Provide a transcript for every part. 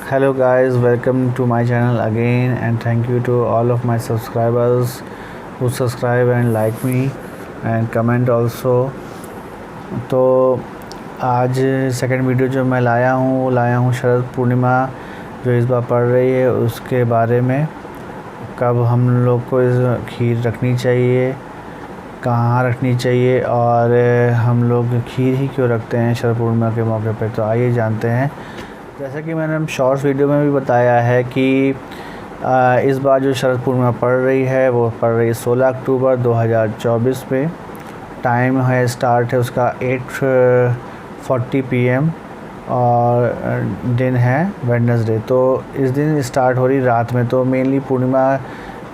Hello guys, welcome to my channel again, and thank you to all of my subscribers who subscribe and like me and comment also। तो आज second video जो मैं लाया हूँ वो लाया हूँ शरद पूर्णिमा जो इस बार पड़ रही है उसके बारे में। कब हम लोग को इस खीर रखनी चाहिए, कहाँ रखनी चाहिए और हम लोग खीर ही क्यों रखते हैं शरद पूर्णिमा के मौके पर। तो आइए जानते हैं। जैसा कि मैंने शॉर्ट्स वीडियो में भी बताया है कि इस बार जो शरद पूर्णिमा पड़ रही है वो पड़ रही है 16 अक्टूबर 2024 में। टाइम है, स्टार्ट है उसका 8:40 PM और दिन है वेडनेसडे। तो इस दिन स्टार्ट हो रही रात में। तो मेनली पूर्णिमा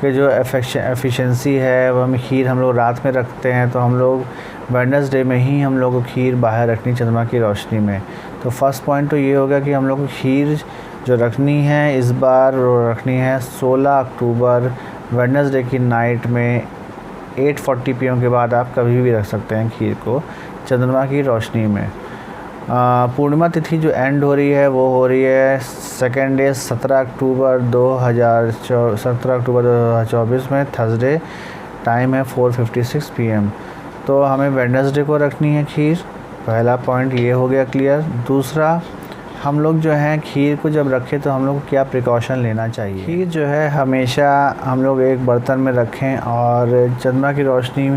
के जो एफिशिएंसी है वो खीर हम लोग रात में रखते हैं। तो हम लोग वेडनेसडे में ही हम लोग को खीर बाहर रखनी चंद्रमा की रोशनी में। तो फर्स्ट पॉइंट तो ये होगा कि हम लोग को खीर जो रखनी है इस बार रखनी है 16 अक्टूबर वेडनेसडे की नाइट में 8:40 PM के बाद। आप कभी भी रख सकते हैं खीर को चंद्रमा की रोशनी में। पूर्णिमा तिथि जो एंड हो रही है वो हो रही है सेकेंड डे 17 अक्टूबर 2024 में, थर्सडे। टाइम है 4:56 PM। तो हमें वेडनेसडे को रखनी है खीर। पहला पॉइंट ये हो गया क्लियर। दूसरा, हम लोग जो है खीर को जब रखें तो हम लोग को क्या प्रिकॉशन लेना चाहिए। खीर जो है हमेशा हम लोग एक बर्तन में रखें और चंद्रमा की रोशनी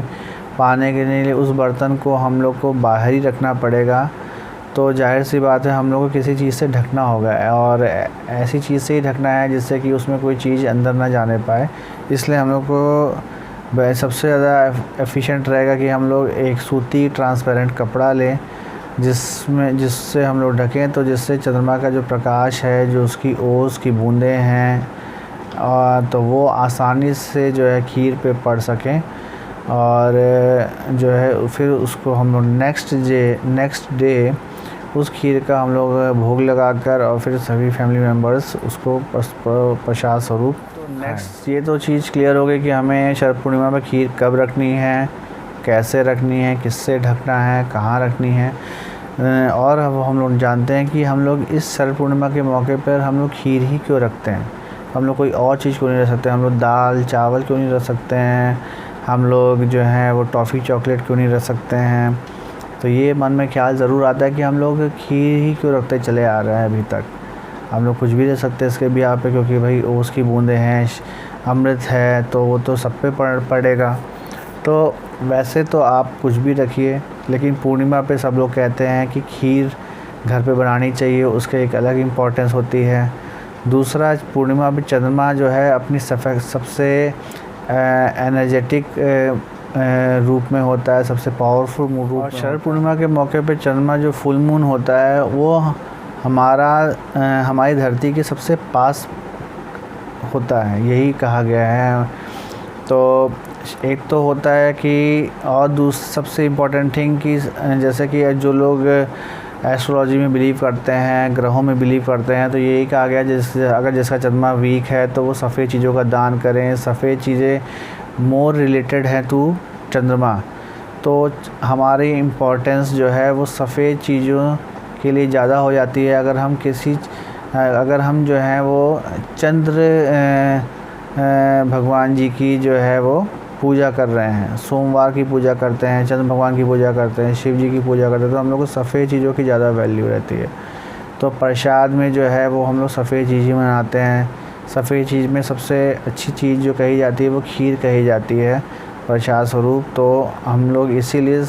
पाने के लिए उस बर्तन को हम लोग को बाहर ही रखना पड़ेगा। तो जाहिर सी बात है हम लोग को किसी चीज़ से ढकना होगा और ऐसी चीज़ से ही ढकना है जिससे कि उसमें कोई चीज़ अंदर ना जाने पाए। इसलिए हम लोग को सबसे ज़्यादा एफिशिएंट रहेगा कि हम लोग एक सूती ट्रांसपेरेंट कपड़ा लें जिससे हम लोग ढकें। तो जिससे चंद्रमा का जो प्रकाश है, जो उसकी ओस की बूंदें हैं और तो वो आसानी से जो है खीर पे पड़ सकें और जो है फिर उसको हम लोग नेक्स्ट डे उस खीर का हम लोग भोग लगाकर और फिर सभी फैमिली मेम्बर्स उसको प्रसाद स्वरूप। तो नेक्स्ट ये तो चीज़ क्लियर हो गई कि हमें शरद पूर्णिमा में खीर कब रखनी है, कैसे रखनी है, किससे ढकना है, कहाँ रखनी है। और अब हम लोग जानते हैं कि हम लोग इस शरद पूर्णिमा के मौके पर हम लोग खीर ही क्यों रखते हैं। हम लोग कोई और चीज़ क्यों नहीं रख सकते। हम लोग दाल चावल क्यों नहीं रख सकते हैं। हम लोग जो है वो टॉफ़ी चॉकलेट क्यों नहीं रख सकते हैं। तो ये मन में ख्याल ज़रूर आता है कि हम लोग खीर ही क्यों रखते चले आ रहे हैं अभी तक। हम लोग कुछ भी रख सकते हैं इसके भी यहाँ पे, क्योंकि भाई ओस की बूंदें हैं, अमृत है, तो वो तो सब पे पड़ेगा। तो वैसे तो आप कुछ भी रखिए, लेकिन पूर्णिमा पे सब लोग कहते हैं कि खीर घर पे बनानी चाहिए, उसके एक अलग इम्पोर्टेंस होती है। दूसरा, पूर्णिमा पे चंद्रमा जो है अपनी सबसे एनर्जेटिक रूप में होता है, सबसे पावरफुल रूप में। शरद पूर्णिमा के मौके पे चंद्रमा जो फुल मून होता है वो हमारी धरती के सबसे पास होता है, यही कहा गया है। तो एक तो होता है कि और सबसे इम्पोर्टेंट थिंग कि जैसे कि जो लोग एस्ट्रोलॉजी में बिलीव करते हैं, ग्रहों में बिलीव करते हैं, तो यही कहा गया जैसे अगर जिसका चंद्रमा वीक है तो वो सफ़ेद चीज़ों का दान करें। सफ़ेद चीज़ें मोर रिलेटेड है टू चंद्रमा। तो हमारी इम्पोर्टेंस जो है वो सफ़ेद चीज़ों के लिए ज़्यादा हो जाती है। अगर हम जो है वो चंद्र भगवान जी की जो है वो पूजा कर रहे हैं, सोमवार की पूजा करते हैं, चंद्र भगवान की पूजा करते हैं, शिव जी की पूजा करते हैं, तो हम लोग को सफ़ेद चीज़ों की ज़्यादा वैल्यू रहती है। तो प्रसाद में जो है वो हम लोग सफ़ेद चीज़ ही बनाते हैं। सफ़ेद चीज़ में सबसे अच्छी चीज़ जो कही जाती है वो खीर कही जाती है प्रसाद स्वरूप। तो हम लोग इसीलिए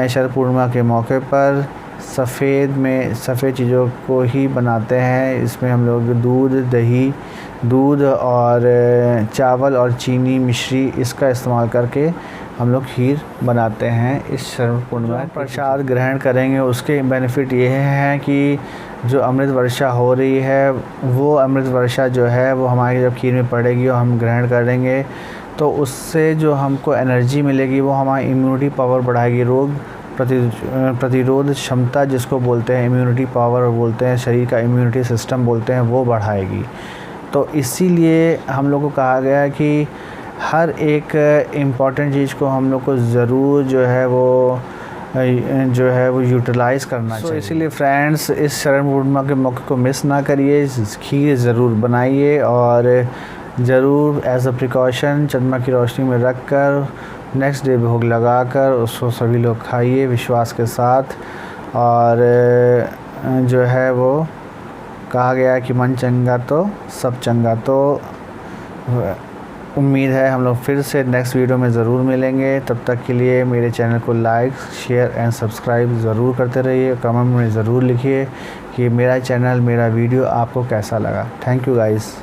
शरद पूर्णिमा के मौके पर सफ़ेद चीज़ों को ही बनाते हैं। इसमें हम लोग दूध और चावल और चीनी मिश्री इसका इस्तेमाल करके हम लोग खीर बनाते हैं इस शरद पूर्णिमा। प्रसाद ग्रहण करेंगे उसके बेनिफिट ये हैं कि जो अमृत वर्षा हो रही है वो अमृत वर्षा जो है वो हमारी जब खीर में पड़ेगी और हम ग्रहण करेंगे तो उससे जो हमको एनर्जी मिलेगी वो हमारी इम्यूनिटी पावर बढ़ाएगी। रोग प्रतिरोध क्षमता जिसको बोलते हैं, इम्यूनिटी पावर बोलते हैं, शरीर का इम्यूनिटी सिस्टम बोलते हैं, वो बढ़ाएगी। तो इसीलिए हम लोग को कहा गया है कि हर एक इम्पॉर्टेंट चीज़ को हम लोग को ज़रूर जो है वो जो है वो यूटिलाइज़ करना चाहिए। इसीलिए फ्रेंड्स, इस शरण पूर्णिमा के मौके को मिस ना करिए, खीर ज़रूर बनाइए और ज़रूर एज अ प्रिकॉशन चंद्रमा की रोशनी में रख कर नेक्स्ट डे भोग लगाकर उसको सभी लोग खाइए विश्वास के साथ। और जो है वो कहा गया है कि मन चंगा तो सब चंगा। तो उम्मीद है हम लोग फिर से नेक्स्ट वीडियो में ज़रूर मिलेंगे। तब तक के लिए मेरे चैनल को लाइक, शेयर एंड सब्सक्राइब ज़रूर करते रहिए। कमेंट में ज़रूर लिखिए कि मेरा चैनल, मेरा वीडियो आपको कैसा लगा। Thank you guys.